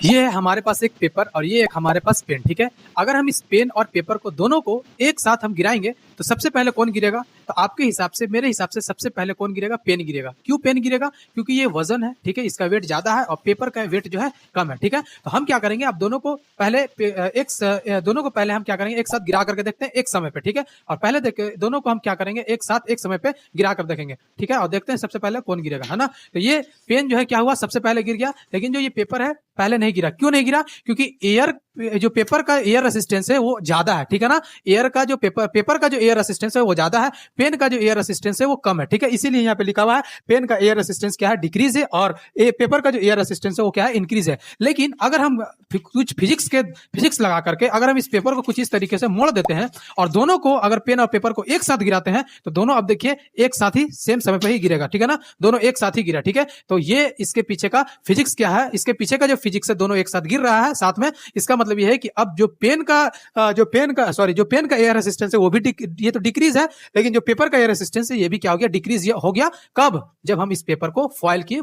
ये है हमारे पास एक पेपर और ये एक हमारे पास पेन, ठीक है। अगर हम इस पेन और पेपर को दोनों को एक साथ हम गिराएंगे तो सबसे पहले कौन गिरेगा? तो आपके हिसाब से, मेरे हिसाब से सबसे पहले कौन गिरेगा? पेन गिरेगा। क्यों पेन गिरेगा? क्योंकि ये वजन है, ठीक है, इसका वेट ज्यादा है और पेपर का वेट जो है कम है, ठीक है। तो हम क्या करेंगे, आप दोनों को पहले दोनों को पहले हम क्या करेंगे, एक साथ गिरा करके देखते हैं एक समय पे, ठीक है। और पहले देख दोनों को हम क्या करेंगे, एक साथ एक समय पे गिरा कर देखेंगे, ठीक है। और देखते हैं सबसे पहले कौन गिरेगा, है ना। तो ये पेन जो है क्या हुआ, सबसे पहले गिर गया, लेकिन जो ये पेपर है पहले नहीं गिरा। क्यों नहीं गिरा? क्योंकि जो पेपर का एयर रेसिस्टेंस है वो ज्यादा है, ठीक है ना। एयर का जो पेपर का जो एयर रेसिस्टेंस है वो ज्यादा है, पेन का जो एयर रेसिस्टेंस है वो कम है, ठीक है। इसीलिए यहाँ पे लिखा हुआ है पेन का एयर रेसिस्टेंस क्या है, डिक्रीज है, और पेपर का जो एयर रेसिस्टेंस है वो क्या है, इंक्रीज है। लेकिन अगर हम कुछ फिजिक्स लगा करके अगर हम इस पेपर को कुछ इस तरीके से मोड़ देते हैं और दोनों को अगर पेन और पेपर को एक साथ गिराते हैं तो दोनों अब देखिए एक साथ ही सेम समय पर ही गिरेगा, ठीक है ना। दोनों एक साथ ही गिरा, ठीक है। तो ये इसके पीछे का फिजिक्स क्या है, इसके पीछे का जो फिजिक्स है, दोनों एक साथ गिर रहा है साथ में। इसका मतलब यह है कि अब जो पेन का एयर रेसिस्टेंस है वो भी ये तो डिक्रीज है, लेकिन जो पेपर का एयर रेसिस्टेंस है ये भी क्या हो गया, डिक्रीज हो गया। कब? जब हम इस पेपर को फॉइल की